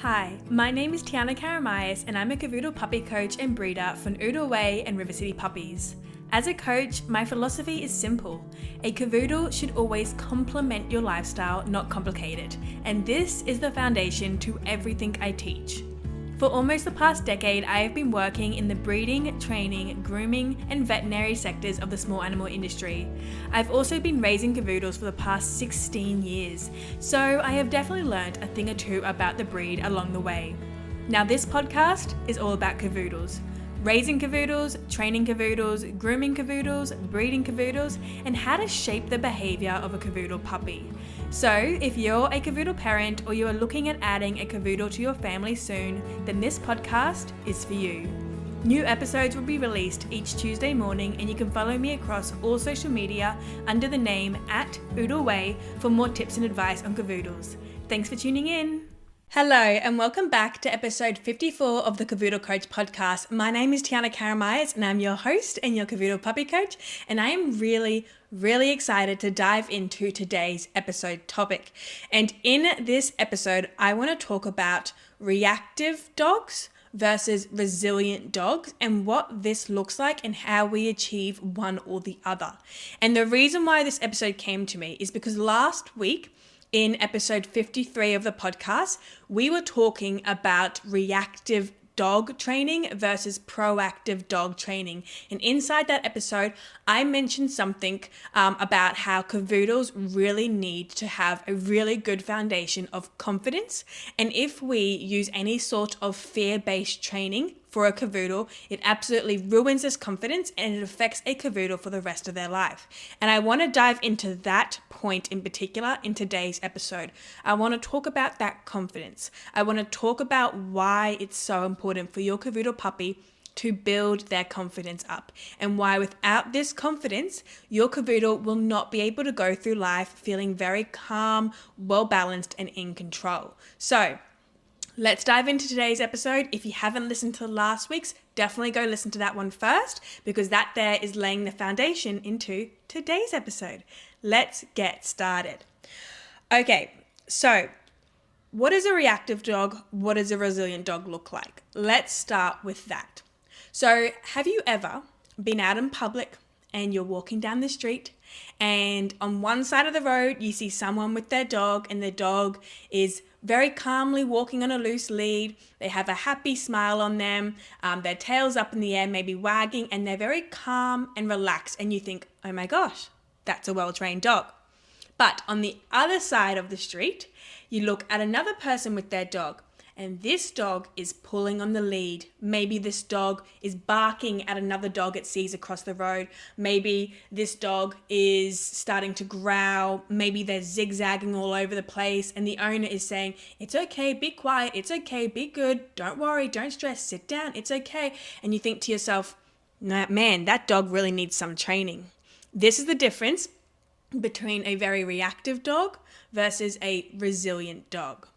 Hi, my name is Tiana Karamayas and I'm a Cavoodle puppy coach and breeder for Noodle Way and River City Puppies. As a coach, my philosophy is simple. A Cavoodle should always complement your lifestyle, not complicate it. And this is the foundation to everything I teach. For almost the past decade, I have been working in the breeding, training, grooming, and veterinary sectors of the small animal industry. I've also been raising Cavoodles for the past 16 years, so I have definitely learned a thing or two about the breed along the way. Now this podcast is all about Cavoodles. Raising Cavoodles, training Cavoodles, grooming Cavoodles, breeding Cavoodles, and how to shape the behavior of a Cavoodle puppy. So if you're a Cavoodle parent or you are looking at adding a Cavoodle to your family soon, then this podcast is for you. New episodes will be released each Tuesday morning, and you can follow me across all social media under the name @OodleWay for more tips and advice on Cavoodles. Thanks for tuning in. Hello and welcome back to episode 54 of the Cavoodle Coach podcast. My name is Tiana Karamayas and I'm your host and your Cavoodle puppy coach, and I am really excited to dive into today's episode topic. And in this episode, I want to talk about reactive dogs versus resilient dogs and what this looks like and how we achieve one or the other. And the reason why this episode came to me is because last week, in episode 53 of the podcast, we were talking about reactive dog training versus proactive dog training. And inside that episode, I mentioned something about how Cavoodles really need to have a really good foundation of confidence. And if we use any sort of fear-based training for a Cavoodle, it absolutely ruins this confidence and it affects a Cavoodle for the rest of their life. And I want to dive into that point in particular in today's episode. I want to talk about that confidence. I want to talk about why it's so important for your Cavoodle puppy to build their confidence up, and why without this confidence, your Cavoodle will not be able to go through life feeling very calm, well-balanced, and in control. So, let's dive into today's episode. If you haven't listened to last week's, definitely go listen to that one first, because that there is laying the foundation into today's episode. Let's get started. Okay, so what does a reactive dog, what does a resilient dog look like? Let's start with that. So have you ever been out in public and you're walking down the street, and on one side of the road you see someone with their dog, and the dog is very calmly walking on a loose lead. They have a happy smile on them, their tail's up in the air, maybe wagging, and they're very calm and relaxed, and you think, oh my gosh, that's a well-trained dog. But on the other side of the street, you look at another person with their dog, and this dog is pulling on the lead. Maybe this dog is barking at another dog it sees across the road. Maybe this dog is starting to growl. Maybe they're zigzagging all over the place, and the owner is saying, it's okay, be quiet, it's okay, be good, don't worry, don't stress, sit down, it's okay. And you think to yourself, nah, man, that dog really needs some training. This is the difference between a very reactive dog versus a resilient dog.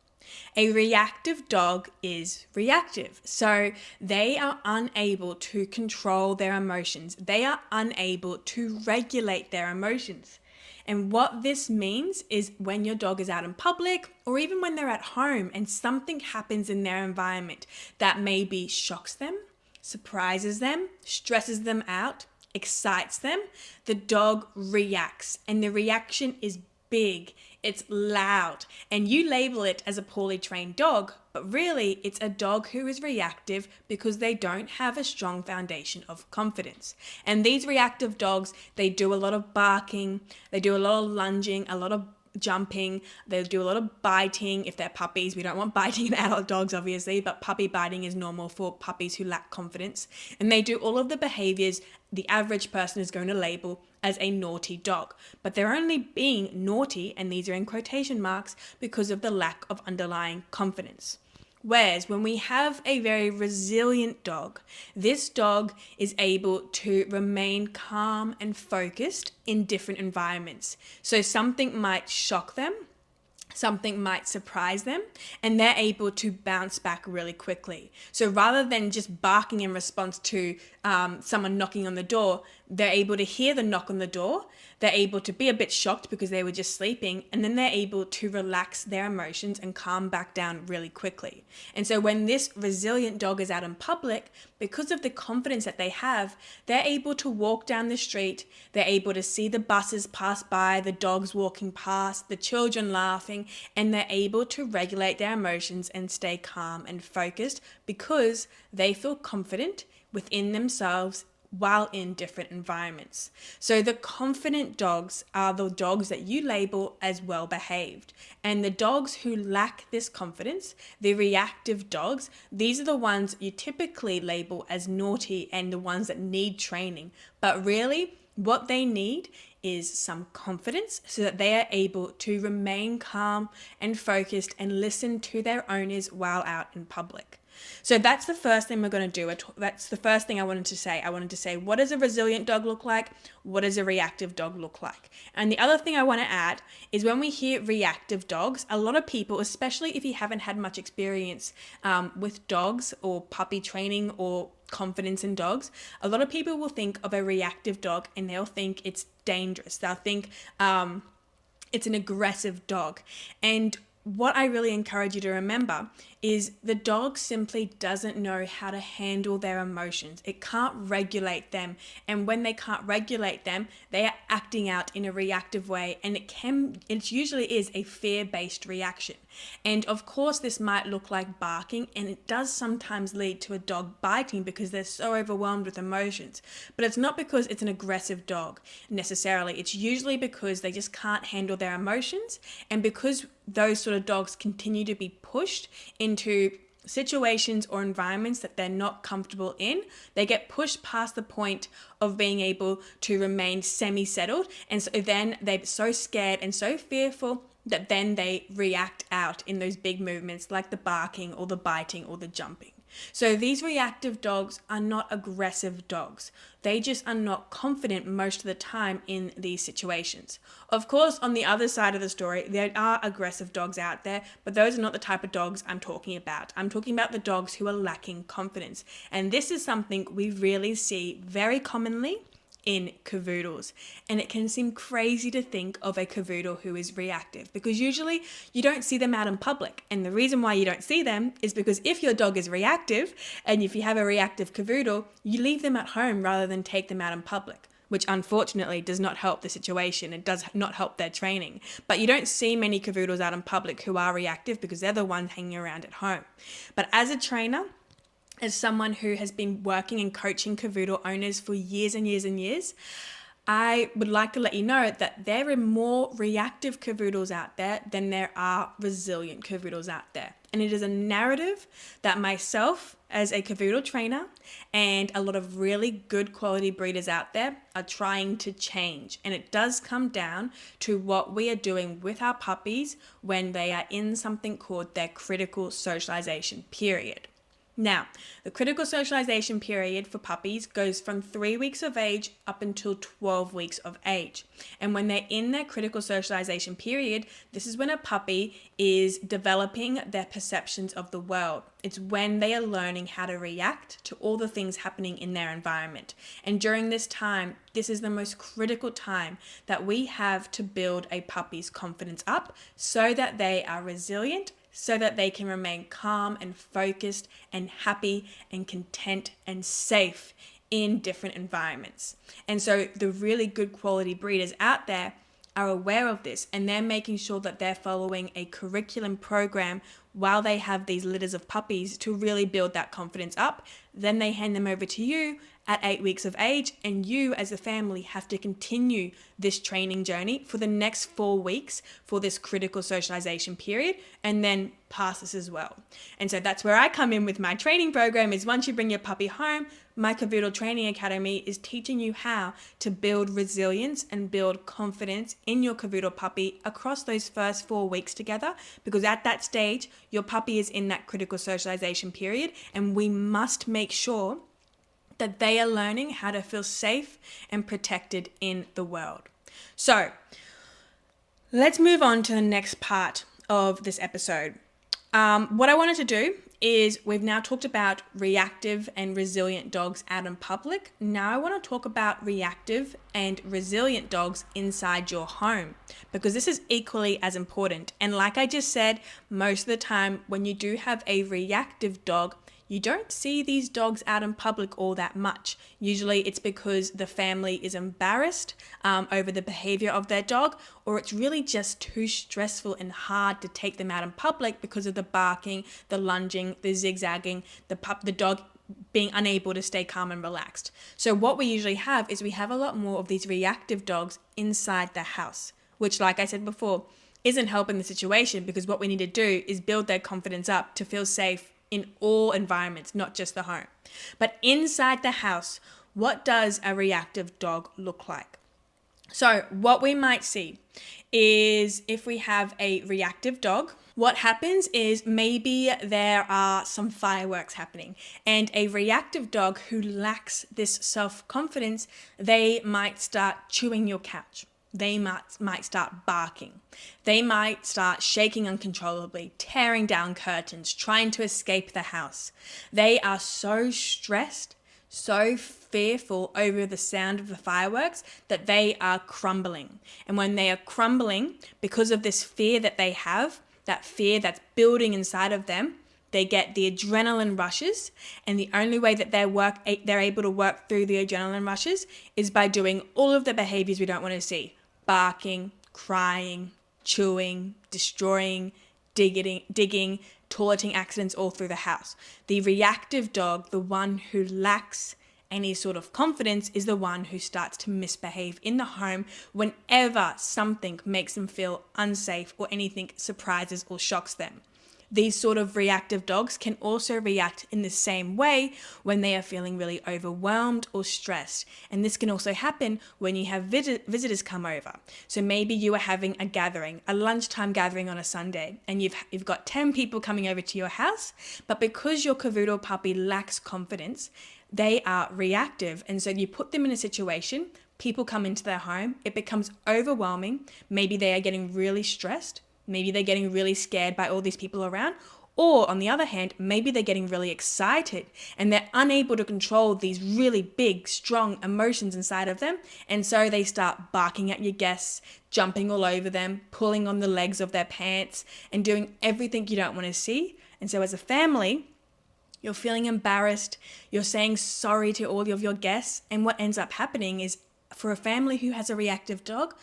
A reactive dog is reactive, so they are unable to control their emotions. They are unable to regulate their emotions. And what this means is when your dog is out in public, or even when they're at home and something happens in their environment that maybe shocks them, surprises them, stresses them out, excites them, the dog reacts, and the reaction is big, it's loud, and you label it as a poorly trained dog, but really it's a dog who is reactive because they don't have a strong foundation of confidence. And these reactive dogs, they do a lot of barking, they do a lot of lunging, a lot of jumping, they do a lot of biting. If they're puppies, we don't want biting in adult dogs obviously, but puppy biting is normal for puppies who lack confidence. And they do all of the behaviors the average person is going to label as a naughty dog, but they're only being naughty, and these are in quotation marks, because of the lack of underlying confidence. Whereas when we have a very resilient dog, this dog is able to remain calm and focused in different environments. So something might shock them, something might surprise them, and they're able to bounce back really quickly. So rather than just barking in response to someone knocking on the door, they're able to hear the knock on the door. They're able to be a bit shocked because they were just sleeping, and then they're able to relax their emotions and calm back down really quickly. And so when this resilient dog is out in public, because of the confidence that they have, they're able to walk down the street, they're able to see the buses pass by, the dogs walking past, the children laughing, and they're able to regulate their emotions and stay calm and focused because they feel confident within themselves while in different environments. So the confident dogs are the dogs that you label as well behaved. And the dogs who lack this confidence, the reactive dogs, these are the ones you typically label as naughty and the ones that need training. But really, what they need is some confidence so that they are able to remain calm and focused and listen to their owners while out in public. So that's the first thing we're going to do. That's the first thing I wanted to say. I wanted to say, what does a resilient dog look like? What does a reactive dog look like? And the other thing I want to add is when we hear reactive dogs, a lot of people, especially if you haven't had much experience with dogs or puppy training or confidence in dogs, a lot of people will think of a reactive dog and they'll think it's dangerous. They'll think it's an aggressive dog. And what I really encourage you to remember is the dog simply doesn't know how to handle their emotions. It can't regulate them. And when they can't regulate them, they are acting out in a reactive way. And it usually is a fear-based reaction. And of course, this might look like barking, and it does sometimes lead to a dog biting because they're so overwhelmed with emotions. But it's not because it's an aggressive dog necessarily. It's usually because they just can't handle their emotions. And because those sort of dogs continue to be pushed into situations or environments that they're not comfortable in, they get pushed past the point of being able to remain semi-settled. And so then they're so scared and so fearful that then they react out in those big movements like the barking or the biting or the jumping. So these reactive dogs are not aggressive dogs. They just are not confident most of the time in these situations. Of course, on the other side of the story, there are aggressive dogs out there, but those are not the type of dogs I'm talking about. I'm talking about the dogs who are lacking confidence. And this is something we really see very commonly in Cavoodles. And it can seem crazy to think of a Cavoodle who is reactive because usually you don't see them out in public. And the reason why you don't see them is because if your dog is reactive and if you have a reactive Cavoodle, you leave them at home rather than take them out in public, which unfortunately does not help the situation. It does not help their training. But you don't see many Cavoodles out in public who are reactive because they're the ones hanging around at home. But as a trainer, as someone who has been working and coaching Cavoodle owners for years and years and years, I would like to let you know that there are more reactive Cavoodles out there than there are resilient Cavoodles out there. And it is a narrative that myself as a Cavoodle trainer and a lot of really good quality breeders out there are trying to change. And it does come down to what we are doing with our puppies when they are in something called their critical socialization period. Now, the critical socialization period for puppies goes from 3 weeks of age up until 12 weeks of age. And when they're in their critical socialization period, this is when a puppy is developing their perceptions of the world. It's when they are learning how to react to all the things happening in their environment. And during this time, this is the most critical time that we have to build a puppy's confidence up so that they are resilient, so that they can remain calm and focused and happy and content and safe in different environments. And so the really good quality breeders out there are aware of this, and they're making sure that they're following a curriculum program while they have these litters of puppies to really build that confidence up. Then they hand them over to you at 8 weeks of age, and you as a family have to continue this training journey for the next 4 weeks for this critical socialization period, and then pass this as well. And so that's where I come in with my training program. Is once you bring your puppy home, my Cavoodle Training Academy is teaching you how to build resilience and build confidence in your Cavoodle puppy across those first 4 weeks together, because at that stage, your puppy is in that critical socialization period, and we must make sure that they are learning how to feel safe and protected in the world. So let's move on to the next part of this episode. What I wanted to do is we've now talked about reactive and resilient dogs out in public. Now I want to talk about reactive and resilient dogs inside your home, because this is equally as important. And like I just said, most of the time when you do have a reactive dog, you don't see these dogs out in public all that much. Usually it's because the family is embarrassed over the behavior of their dog, or it's really just too stressful and hard to take them out in public because of the barking, the lunging, the zigzagging, the dog being unable to stay calm and relaxed. So what we usually have is we have a lot more of these reactive dogs inside the house, which, like I said before, isn't helping the situation, because what we need to do is build their confidence up to feel safe in all environments, not just the home. But inside the house, what does a reactive dog look like? So what we might see is, if we have a reactive dog, what happens is maybe there are some fireworks happening, and a reactive dog who lacks this self-confidence, they might start chewing your couch. They might start barking. They might start shaking uncontrollably, tearing down curtains, trying to escape the house. They are so stressed, so fearful over the sound of the fireworks that they are crumbling. And when they are crumbling, because of this fear that they have, that fear that's building inside of them, they get the adrenaline rushes, and the only way that they're able to work through the adrenaline rushes is by doing all of the behaviors we don't want to see. Barking, crying, chewing, destroying, digging, toileting accidents all through the house. The reactive dog, the one who lacks any sort of confidence, is the one who starts to misbehave in the home whenever something makes them feel unsafe or anything surprises or shocks them. These sort of reactive dogs can also react in the same way when they are feeling really overwhelmed or stressed. And this can also happen when you have visitors come over. So maybe you are having a gathering, a lunchtime gathering on a Sunday, and you've got 10 people coming over to your house, but because your Cavoodle puppy lacks confidence, they are reactive. And so you put them in a situation, people come into their home, it becomes overwhelming. Maybe they are getting really stressed. Maybe they're getting really scared by all these people around. Or on the other hand, maybe they're getting really excited and they're unable to control these really big, strong emotions inside of them. And so they start barking at your guests, jumping all over them, pulling on the legs of their pants, and doing everything you don't want to see. And so as a family, you're feeling embarrassed, you're saying sorry to all of your guests. And what ends up happening is, for a family who has a reactive dog,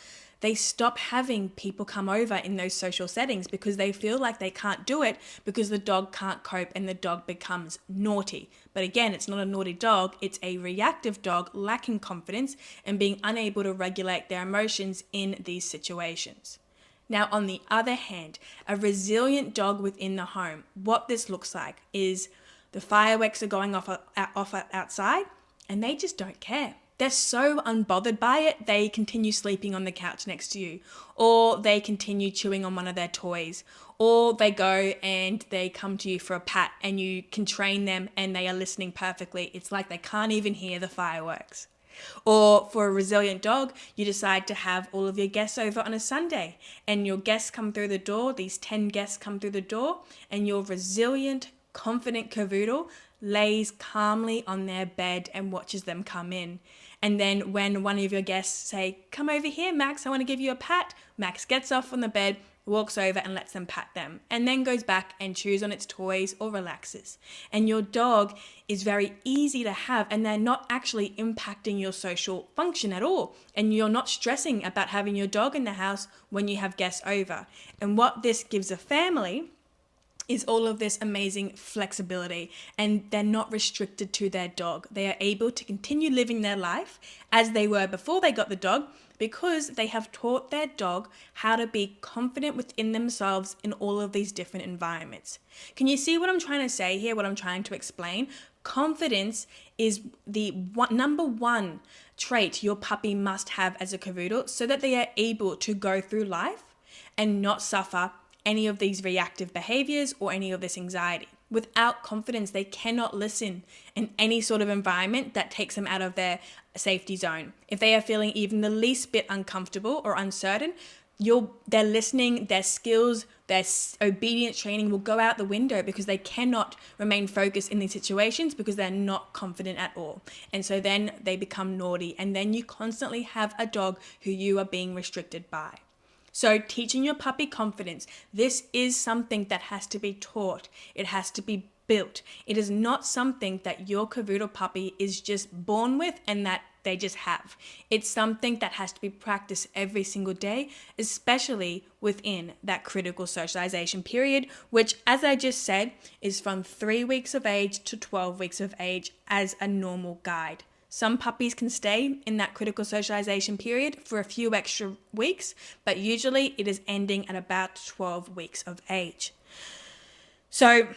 they stop having people come over in those social settings because they feel like they can't do it because the dog can't cope and the dog becomes naughty. But again, it's not a naughty dog, it's a reactive dog lacking confidence and being unable to regulate their emotions in these situations. Now, on the other hand, a resilient dog within the home, what this looks like is the fireworks are going off outside and they just don't care. They're so unbothered by it, they continue sleeping on the couch next to you, or they continue chewing on one of their toys, or they go and they come to you for a pat and you can train them and they are listening perfectly. It's like they can't even hear the fireworks. Or for a resilient dog, you decide to have all of your guests over on a Sunday and your guests come through the door, these 10 guests come through the door, and your resilient, confident Cavoodle lays calmly on their bed and watches them come in. And then when one of your guests say, "Come over here, Max, I want to give you a pat," Max gets off on the bed, walks over and lets them pat them, and then goes back and chews on its toys or relaxes. And your dog is very easy to have, and they're not actually impacting your social function at all. And you're not stressing about having your dog in the house when you have guests over. And what this gives a family is all of this amazing flexibility, and they're not restricted to their dog. They are able to continue living their life as they were before they got the dog, because they have taught their dog how to be confident within themselves in all of these different environments. Can you see what I'm trying to say here, what I'm trying to explain? Confidence is the number one trait your puppy must have as a Cavoodle so that they are able to go through life and not suffer any of these reactive behaviors or any of this anxiety. Without confidence, they cannot listen in any sort of environment that takes them out of their safety zone. If they are feeling even the least bit uncomfortable or uncertain, they're listening, their skills, Their obedience training will go out the window because they cannot remain focused in these situations because they're not confident at all. And so then they become naughty, and then you constantly have a dog who you are being restricted by. So teaching your puppy confidence, this is something that has to be taught. It has to be built. It is not something that your Cavoodle puppy is just born with and that they just have. It's something that has to be practiced every single day, especially within that critical socialization period, which, as I just said, is from 3 weeks of age to 12 weeks of age as a normal guide. Some puppies can stay in that critical socialization period for a few extra weeks, but usually it is ending at about 12 weeks of age. So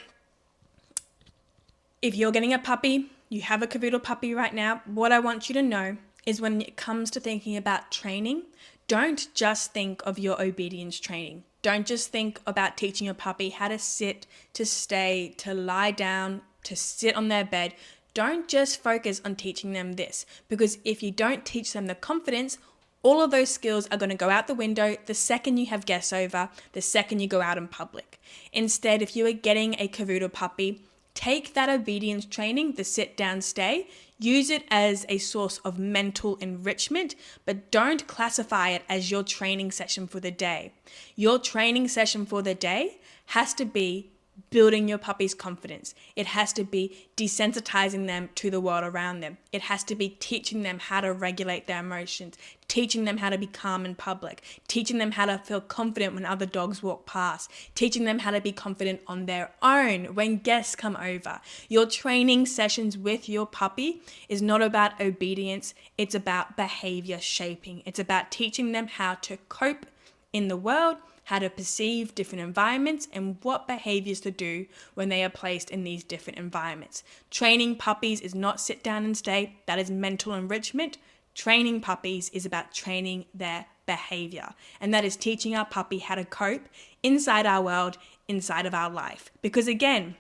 if you're getting a puppy, you have a Cavoodle puppy right now, what I want you to know is when it comes to thinking about training, don't just think of your obedience training. Don't just think about teaching your puppy how to sit, to stay, to lie down, to sit on their bed. Don't just focus on teaching them this, because if you don't teach them the confidence, all of those skills are going to go out the window the second you have guests over, the second you go out in public. Instead, if you are getting a Cavoodle puppy, take that obedience training, the sit down stay, use it as a source of mental enrichment, but don't classify it as your training session for the day. Your training session for the day has to be building your puppy's confidence. It has to be desensitizing them to the world around them. It has to be teaching them how to regulate their emotions, teaching them how to be calm in public, teaching them how to feel confident when other dogs walk past, teaching them how to be confident on their own when guests come over. Your training sessions with your puppy is not about obedience, it's about behavior shaping. It's about teaching them how to cope in the world, how to perceive different environments, and what behaviors to do when they are placed in these different environments. Training puppies is not sit down and stay. That is mental enrichment. Training puppies is about training their behavior. And that is teaching our puppy how to cope inside our world, inside of our life. Because again,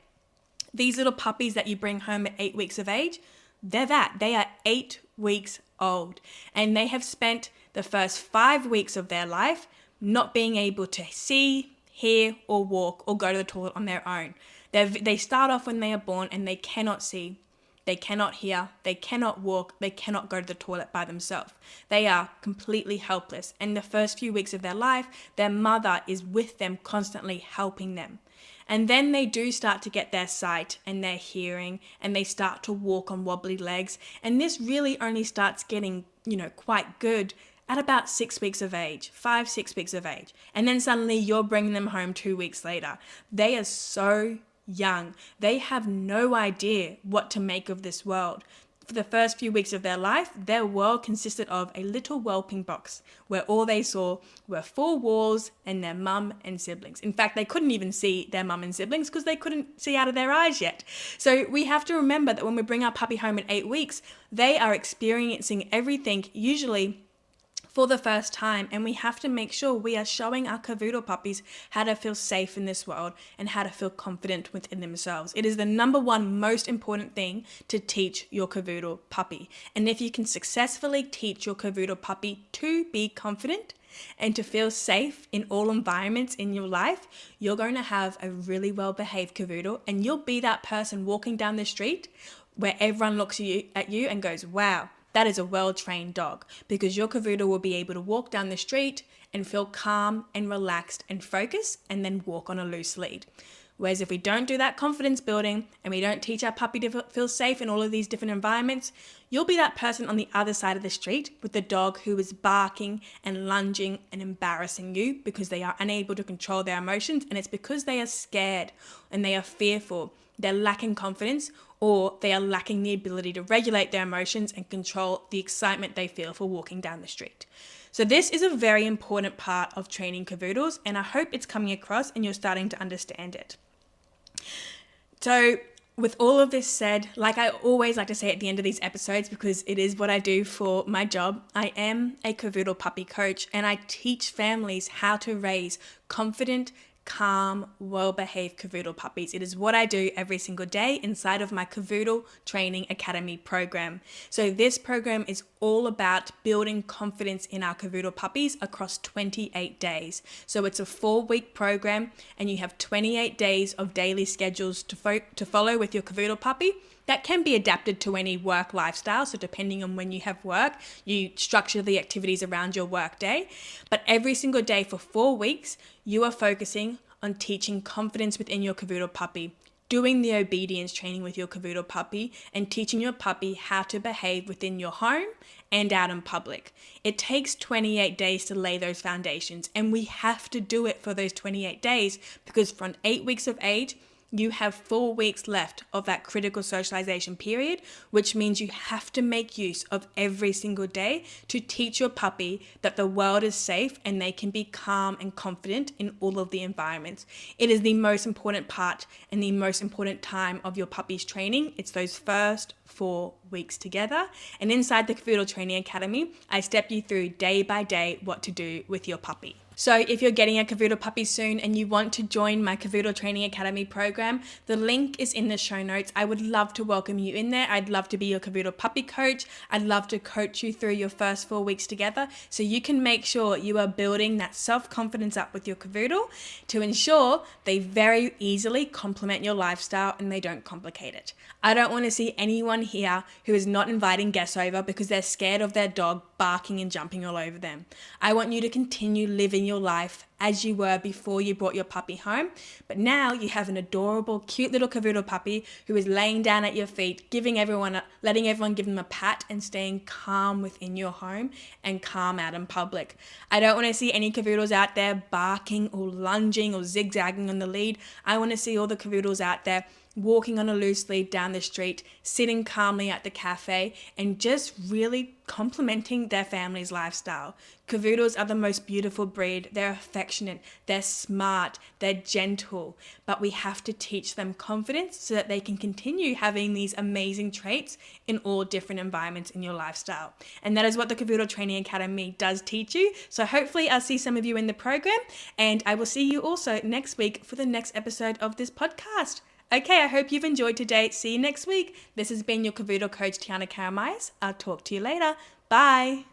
these little puppies that you bring home at 8 weeks of age, they are 8 weeks old. And they have spent the first 5 weeks of their life not being able to see, hear, or walk, or go to the toilet on their own. They start off when they are born and they cannot see, they cannot hear, they cannot walk, they cannot go to the toilet by themselves. They are completely helpless. And the first few weeks of their life, their mother is with them, constantly helping them. And then they do start to get their sight and their hearing, and they start to walk on wobbly legs. And this really only starts getting, quite good at about 6 weeks of age, 5-6 weeks of age. And then suddenly you're bringing them home 2 weeks later. They are so young. They have no idea what to make of this world. For the first few weeks of their life, their world consisted of a little whelping box where all they saw were 4 walls and their mum and siblings. In fact, they couldn't even see their mum and siblings because they couldn't see out of their eyes yet. So we have to remember that when we bring our puppy home at 8 weeks, they are experiencing everything usually for the first time, and we have to make sure we are showing our Cavoodle puppies how to feel safe in this world and how to feel confident within themselves. It is the number one most important thing to teach your Cavoodle puppy. And if you can successfully teach your Cavoodle puppy to be confident and to feel safe in all environments in your life, you're going to have a really well-behaved Cavoodle, and you'll be that person walking down the street where everyone looks at you and goes, wow, that is a well-trained dog, because your Cavoodle will be able to walk down the street and feel calm and relaxed and focused and then walk on a loose lead. Whereas if we don't do that confidence building and we don't teach our puppy to feel safe in all of these different environments, you'll be that person on the other side of the street with the dog who is barking and lunging and embarrassing you because they are unable to control their emotions, and it's because they are scared and they are fearful. They're lacking confidence, or they are lacking the ability to regulate their emotions and control the excitement they feel for walking down the street. So this is a very important part of training Cavoodles, and I hope it's coming across and you're starting to understand it. So with all of this said, like I always like to say at the end of these episodes, because it is what I do for my job, I am a Cavoodle puppy coach, and I teach families how to raise confident, calm, well-behaved Cavoodle puppies. It is what I do every single day inside of my Cavoodle Training Academy program. So this program is all about building confidence in our Cavoodle puppies across 28 days. So it's a 4-week program and you have 28 days of daily schedules to follow with your Cavoodle puppy. That can be adapted to any work lifestyle. So depending on when you have work, you structure the activities around your work day. But every single day for 4 weeks, you are focusing on teaching confidence within your Cavoodle puppy, doing the obedience training with your Cavoodle puppy, and teaching your puppy how to behave within your home and out in public. It takes 28 days to lay those foundations, and we have to do it for those 28 days because from 8 weeks of age, you have 4 weeks left of that critical socialization period, which means you have to make use of every single day to teach your puppy that the world is safe and they can be calm and confident in all of the environments. It is the most important part and the most important time of your puppy's training. It's those first 4 weeks together. And inside the Cavoodle Training Academy, I step you through day by day what to do with your puppy. So if you're getting a Cavoodle puppy soon and you want to join my Cavoodle Training Academy program, the link is in the show notes. I would love to welcome you in there. I'd love to be your Cavoodle puppy coach. I'd love to coach you through your first 4 weeks together so you can make sure you are building that self-confidence up with your Cavoodle to ensure they very easily complement your lifestyle and they don't complicate it. I don't want to see anyone here who is not inviting guests over because they're scared of their dog barking and jumping all over them. I want you to continue living your life as you were before you brought your puppy home, but now you have an adorable, cute little Cavoodle puppy who is laying down at your feet, letting everyone give them a pat and staying calm within your home and calm out in public. I don't want to see any Cavoodles out there barking or lunging or zigzagging on the lead. I want to see all the Cavoodles out there walking on a loose lead down the street, sitting calmly at the cafe, and just really complementing their family's lifestyle. Cavoodles are the most beautiful breed. They're affectionate, they're smart, they're gentle, but we have to teach them confidence so that they can continue having these amazing traits in all different environments in your lifestyle. And that is what the Cavoodle Training Academy does teach you. So hopefully I'll see some of you in the program, and I will see you also next week for the next episode of this podcast. Okay, I hope you've enjoyed today. See you next week. This has been your Cavoodle coach, Tiana Karamais. I'll talk to you later. Bye.